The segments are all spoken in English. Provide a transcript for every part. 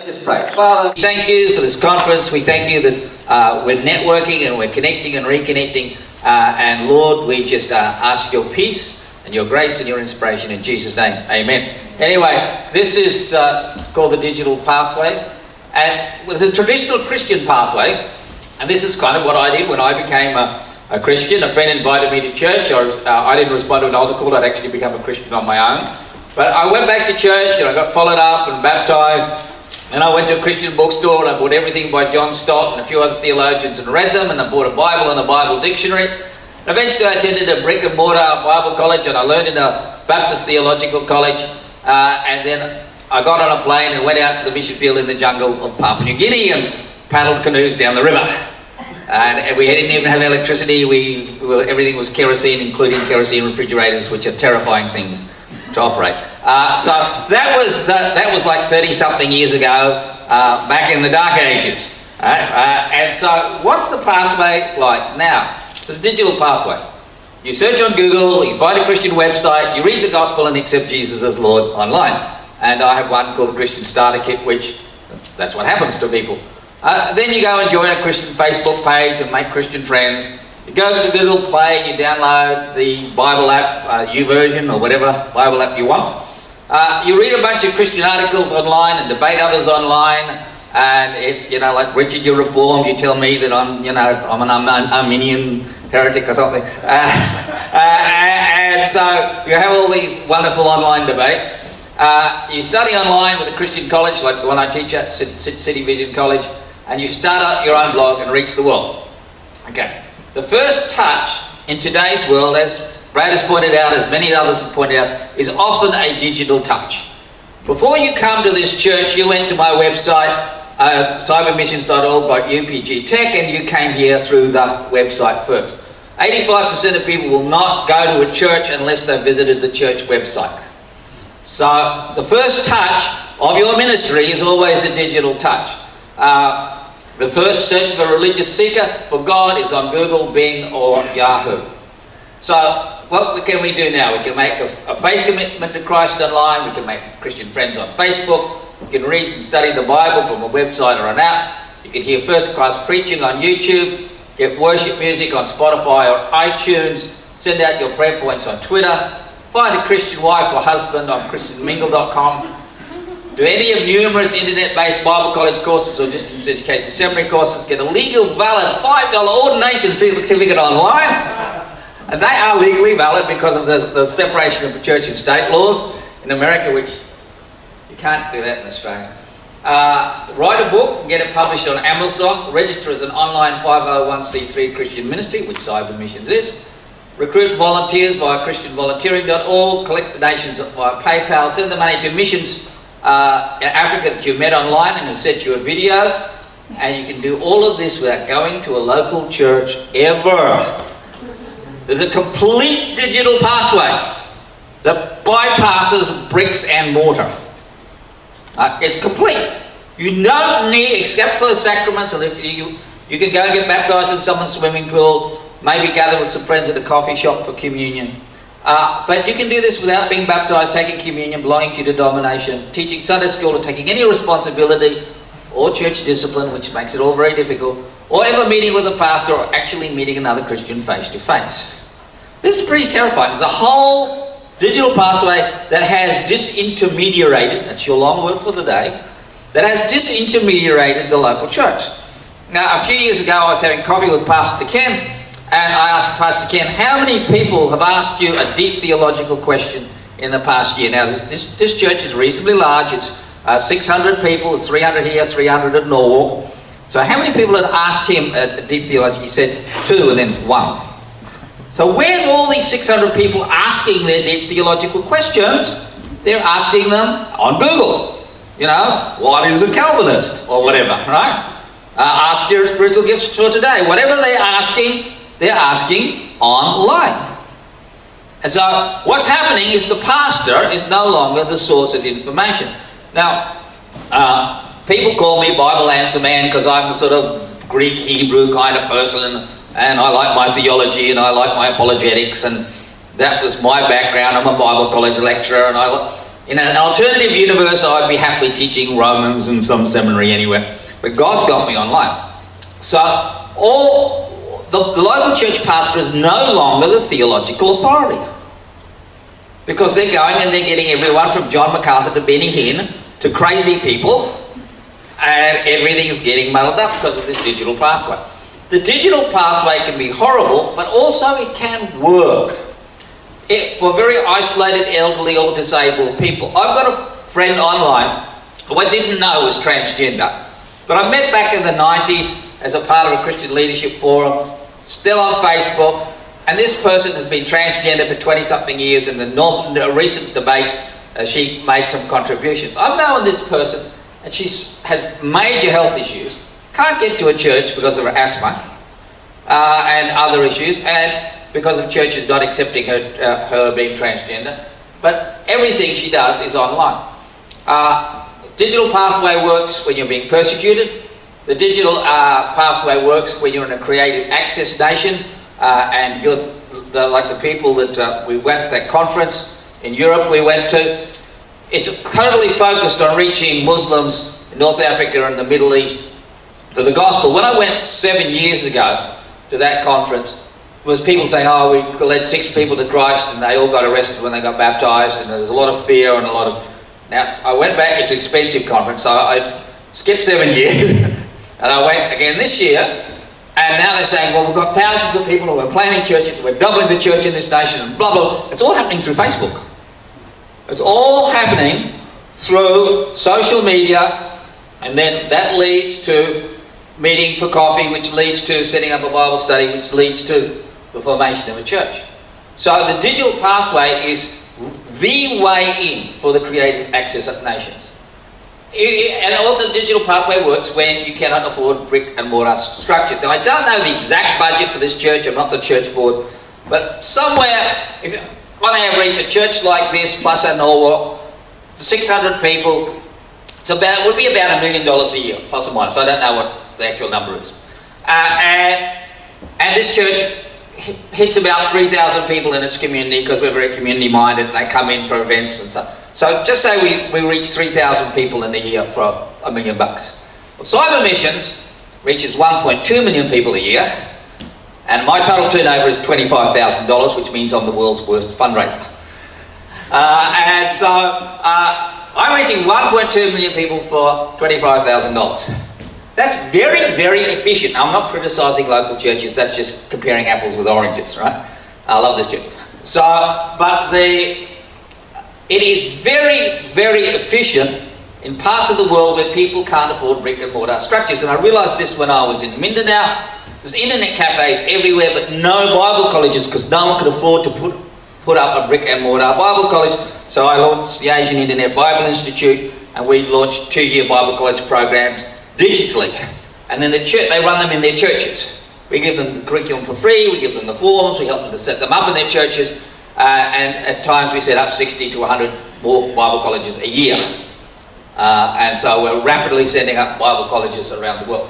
Let's just pray. Father, thank you for this conference. We thank you that we're networking and we're connecting and reconnecting. And Lord, we just ask your peace and your grace and your inspiration in Jesus' name. Amen. Anyway, this is called the Digital Pathway. And it was a traditional Christian pathway. And this is kind of what I did when I became a Christian. A friend invited me to church. I didn't respond to an altar call. I'd actually become a Christian on my own. But I went back to church and I got followed up and baptized. And I went to a Christian bookstore and I bought everything by John Stott and a few other theologians and read them. And I bought a Bible and a Bible dictionary. And eventually I attended a brick and mortar Bible college and I learned in a Baptist theological college. And then I got on a plane and went out to the mission field in the jungle of Papua New Guinea and paddled canoes down the river. And we didn't even have electricity. Everything was kerosene, including kerosene refrigerators, which are terrifying things to operate. So that was like 30-something years ago, back in the dark ages. And so what's the pathway like now? It's a digital pathway. You search on Google, you find a Christian website, you read the gospel and accept Jesus as Lord online. And I have one called the Christian Starter Kit, which that's what happens to people. Then you go and join a Christian Facebook page and make Christian friends. You go to Google Play and you download the Bible app, YouVersion or whatever Bible app you want. You read a bunch of Christian articles online and debate others online. And if, like Richard, you're Reformed, you tell me that I'm an Arminian heretic or something. And so you have all these wonderful online debates. You study online with a Christian college, like the one I teach at, City Vision College, and you start up your own blog and reach the world. Okay. The first touch in today's world, as Brad has pointed out, as many others have pointed out, is often a digital touch. Before you come to this church, you went to my website, cybermissions.org.upgtech, and you came here through the website first. 85% of people will not go to a church unless they've visited the church website. So the first touch of your ministry is always a digital touch. The first search for a religious seeker for God is on Google, Bing, or Yahoo. So what can we do now? We can make a faith commitment to Christ online. We can make Christian friends on Facebook. You can read and study the Bible from a website or an app. You can hear first-class preaching on YouTube, get worship music on Spotify or iTunes, send out your prayer points on Twitter, find a Christian wife or husband on christianmingle.com, do any of numerous internet-based Bible college courses or distance education seminary courses, get a legal, valid $5 ordination certificate online, and they are legally valid because of the separation of the church and state laws in America, which you can't do that in Australia. Write a book and get it published on Amazon. Register as an online 501c3 Christian ministry, which Cyber Missions is. Recruit volunteers via christianvolunteering.org. Collect donations via PayPal. Send the money to missions in Africa that you met online and has sent you a video. And you can do all of this without going to a local church ever. There's a complete digital pathway that bypasses bricks and mortar. It's complete. You don't need, except for the sacraments, and if you can go and get baptized in someone's swimming pool, maybe gather with some friends at a coffee shop for communion. But you can do this without being baptized, taking communion, belonging to denomination, teaching Sunday school, or taking any responsibility, or church discipline, which makes it all very difficult, or ever meeting with a pastor, or actually meeting another Christian face to face. This is pretty terrifying. There's a whole digital pathway that has disintermediated, that's your long word for the day, that has disintermediated the local church. Now, a few years ago, I was having coffee with Pastor Ken, and I asked Pastor Ken, how many people have asked you a deep theological question in the past year? Now, this church is reasonably large. It's 600 people, 300 here, 300 at Norwalk. So how many people had asked him a deep theology? He said 2 and then 1. So where's all these 600 people asking their deep theological questions? They're asking them on Google. What is a Calvinist? Or whatever, right? Ask your spiritual gifts for today. Whatever they're asking online. And so what's happening is the pastor is no longer the source of information. Now, people call me Bible answer man because I'm the sort of Greek, Hebrew kind of person, and I like my theology and I like my apologetics, and that was my background. I'm a Bible college lecturer, and In an alternative universe, I'd be happily teaching Romans in some seminary anywhere. But God's got me online. So the local church pastor is no longer the theological authority. Because they're going and they're getting everyone from John MacArthur to Benny Hinn to crazy people, and everything is getting muddled up because of this digital pathway. The digital pathway can be horrible, but also it can work for very isolated, elderly or disabled people. I've got a friend online who I didn't know was transgender, but I met back in the 90s as a part of a Christian leadership forum, still on Facebook, and this person has been transgender for 20-something years. In the recent debates, she made some contributions. I've known this person, and she has major health issues, can't get to a church because of her asthma and other issues, and because of churches not accepting her being transgender. But everything she does is online. Digital pathway works when you're being persecuted. The digital pathway works when you're in a creative access nation, and you're like the people that we went to that conference in Europe we went to. It's totally focused on reaching Muslims in North Africa and the Middle East for the gospel. When I went 7 years ago to that conference, there was people saying, oh, we led 6 people to Christ and they all got arrested when they got baptized, and there was a lot of fear and a lot of... Now, I went back, it's an expensive conference, so I skipped 7 years and I went again this year, and now they're saying, well, we've got thousands of people who are planning churches, we're doubling the church in this nation, and blah, blah. It's all happening through Facebook. It's all happening through social media, and then that leads to meeting for coffee, which leads to setting up a Bible study, which leads to the formation of a church. So the digital pathway is the way in for the creative access of nations. And also the digital pathway works when you cannot afford brick and mortar structures. Now, I don't know the exact budget for this church, I'm not the church board, but somewhere, on average, a church like this, plus a Norwalk, 600 people, it would be about $1 million a year, plus or minus. I don't know what the actual number is. And this church hits about 3,000 people in its community, because we're very community minded and they come in for events and stuff. So just say we reach 3,000 people in a year for $1 million. Well, Cyber Missions reaches 1.2 million people a year, and my total turnover is $25,000, which means I'm the world's worst fundraiser. And so I'm reaching 1.2 million people for $25,000. That's very, very efficient. I'm not criticising local churches, that's just comparing apples with oranges, right? I love this church. So, but it is very, very efficient in parts of the world where people can't afford brick and mortar structures. And I realised this when I was in Mindanao. There's internet cafes everywhere, but no Bible colleges, because no one could afford to put up a brick and mortar Bible college. So I launched the Asian Internet Bible Institute, and we launched 2-year Bible college programs digitally, and then they run them in their churches. We give them the curriculum for free, we give them the forms, we help them to set them up in their churches, and at times we set up 60 to 100 more Bible colleges a year. And so we're rapidly setting up Bible colleges around the world.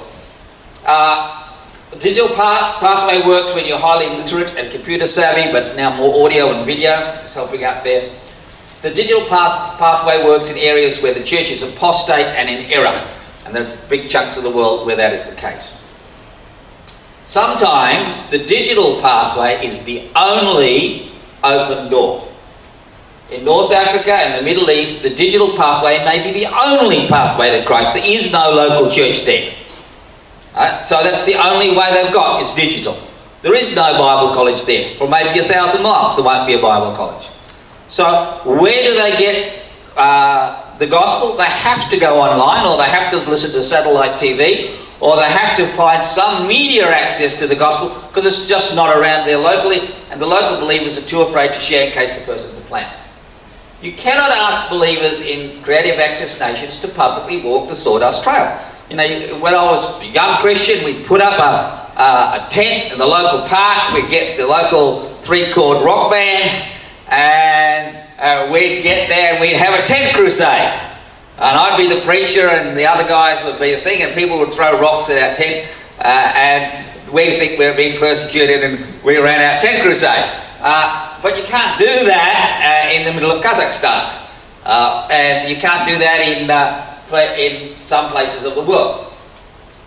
Digital pathway works when you're highly literate and computer savvy, but now more audio and video is helping out there. The digital pathway works in areas where the church is apostate and in error. And there are big chunks of the world where that is the case. Sometimes the digital pathway is the only open door. In North Africa and the Middle East, the digital pathway may be the only pathway to Christ. There is no local church there. So that's the only way they've got, is digital. There is no Bible college there. For maybe 1,000 miles there won't be a Bible college. So where do they get the gospel? They have to go online, or they have to listen to satellite TV, or they have to find some media access to the gospel, because it's just not around there locally, and the local believers are too afraid to share in case the person's a plant. You cannot ask believers in creative access nations to publicly walk the sawdust trail. You know, when I was a young Christian, we'd put up a tent in the local park, we'd get the local 3-chord rock band, and we'd get there and we'd have a tent crusade. And I'd be the preacher and the other guys would be the thing, and people would throw rocks at our tent, and we think we're being persecuted, and we ran our tent crusade. But you can't do that in the middle of Kazakhstan. And you can't do that in some places of the world.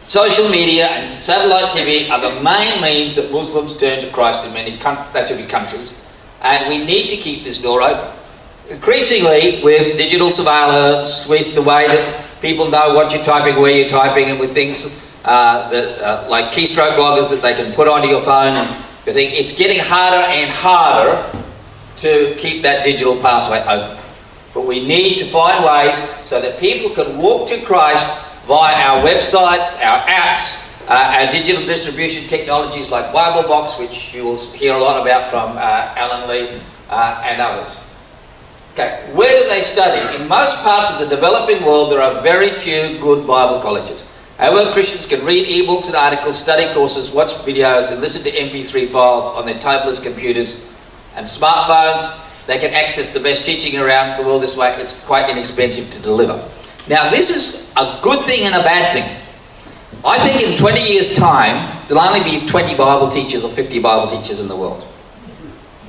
Social media and satellite TV are the main means that Muslims turn to Christ in many countries. And we need to keep this door open. Increasingly, with digital surveillance, with the way that people know what you're typing, where you're typing, and with things like keystroke bloggers that they can put onto your phone, and it's getting harder and harder to keep that digital pathway open. But we need to find ways so that people can walk to Christ via our websites, our apps, our digital distribution technologies like Bible Box, which you will hear a lot about from Alan Lee and others. Okay, where do they study? In most parts of the developing world, there are very few good Bible colleges. However, Christians can read ebooks and articles, study courses, watch videos, and listen to MP3 files on their tablets, computers, and smartphones. They can access the best teaching around the world this way. It's quite inexpensive to deliver. Now, this is a good thing and a bad thing. I think in 20 years' time, there'll only be 20 Bible teachers or 50 Bible teachers in the world,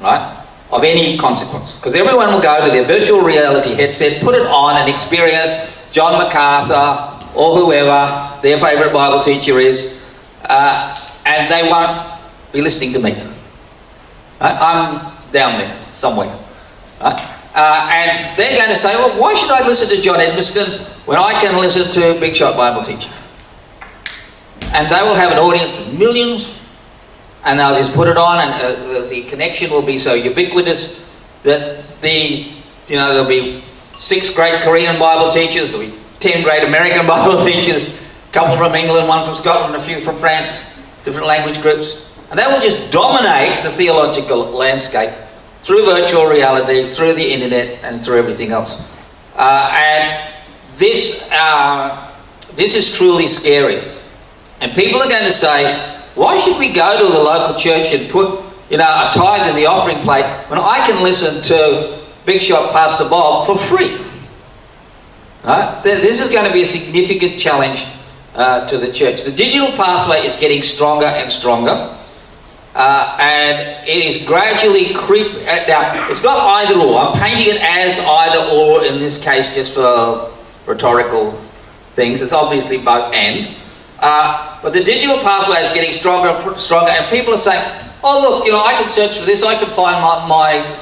right? Of any consequence. Because everyone will go to their virtual reality headset, put it on and experience John MacArthur or whoever their favourite Bible teacher is, and they won't be listening to me. Right? I'm down there somewhere. Right? And they're going to say, well, why should I listen to John Edmiston when I can listen to Big Shot Bible Teacher? And they will have an audience of millions, and they'll just put it on, and the connection will be so ubiquitous that there'll be 6 great Korean Bible teachers, there'll be 10 great American Bible teachers, a couple from England, one from Scotland, a few from France, different language groups, and they will just dominate the theological landscape through virtual reality, through the internet, and through everything else. And this is truly scary. And people are going to say, why should we go to the local church and put a tithe in the offering plate when I can listen to Big Shot Pastor Bob for free? Right? This is going to be a significant challenge to the church. The digital pathway is getting stronger and stronger. And it is gradually creeping. Now, it's not either or. I'm painting it as either or in this case just for rhetorical things. It's obviously both and. But the digital pathway is getting stronger and stronger, and people are saying, oh look, I can search for this, I can find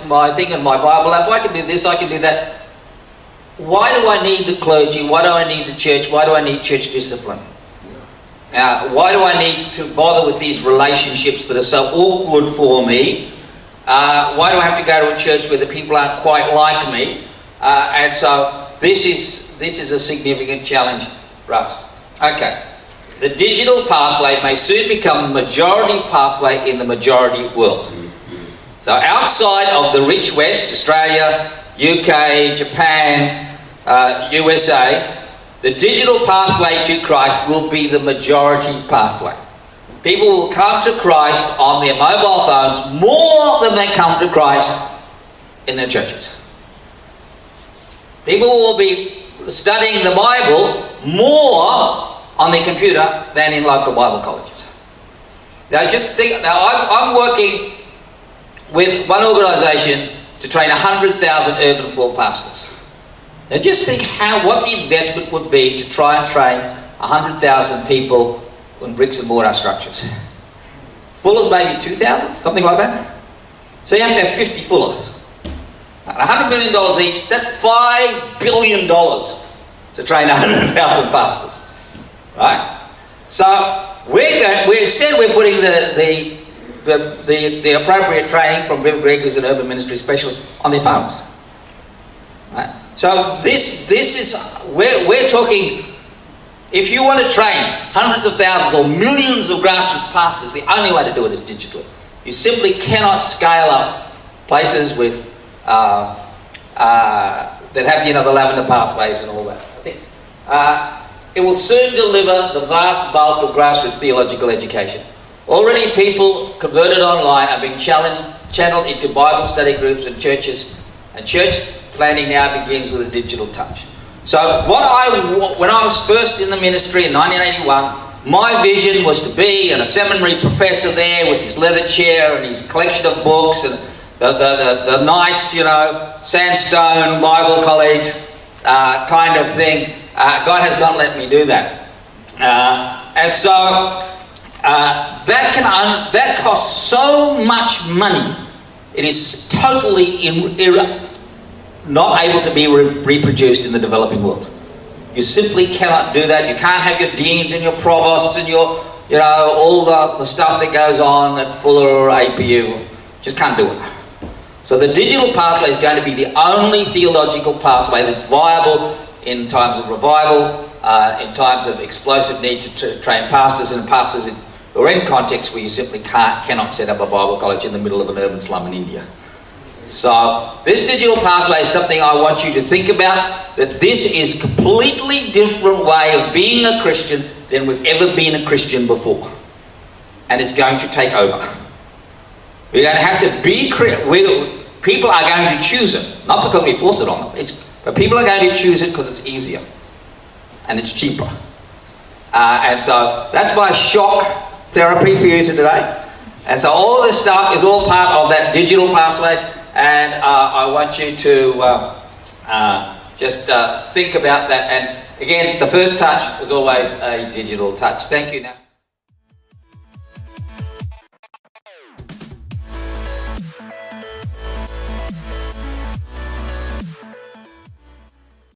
my thing in my Bible app, I can do this, I can do that. Why do I need the clergy? Why do I need the church? Why do I need church discipline? Why do I need to bother with these relationships that are so awkward for me? Why do I have to go to a church where the people aren't quite like me? And so this is a significant challenge for us. Okay. The digital pathway may soon become the majority pathway in the majority world. So outside of the rich West, Australia, UK, Japan, USA, the digital pathway to Christ will be the majority pathway. People will come to Christ on their mobile phones more than they come to Christ in their churches. People will be studying the Bible more on their computer than in local Bible colleges. Now just think, I'm working with one organisation to train 100,000 urban poor pastors. Now just think what the investment would be to try and train 100,000 people in bricks and mortar structures. Fullers maybe 2,000, something like that. So you have to have 50 fullers. $100 million each, that's $5 billion to train 100,000 pastors. Right? So instead we're putting the appropriate training from Bill Gregg, who's an urban ministry specialist, on their phones. Right? So this is we're talking. If you want to train hundreds of thousands or millions of grassroots pastors, the only way to do it is digitally. You simply cannot scale up places with that have the lavender pathways and all that. I think. It will soon deliver the vast bulk of grassroots theological education. Already people converted online are being channeled into Bible study groups and churches, and church planning now begins with a digital touch. So when I was first in the ministry in 1981, my vision was to be a seminary professor there with his leather chair and his collection of books, and the nice, you know, sandstone Bible college kind of thing. God has not let me do that. And so that costs so much money. It is totally not able to be reproduced in the developing world. You simply cannot do that. You can't have your deans and your provosts and your, you know, all the stuff that goes on at Fuller or APU. Just can't do it. So the digital pathway is going to be the only theological pathway that's viable in times of revival, in times of explosive need to train pastors, and pastors or in contexts where you simply cannot set up a Bible college in the middle of an urban slum in India. So this digital pathway is something I want you to think about, that this is a completely different way of being a Christian than we've ever been a Christian before. And it's going to take over. We're going to have to be, people are going to choose it, not because we force it on them, but people are going to choose it because it's easier and it's cheaper. And so that's my shock therapy for you today. And so all this stuff is all part of that digital pathway, and I want you to just think about that. And again, the first touch is always a digital touch. Thank you now.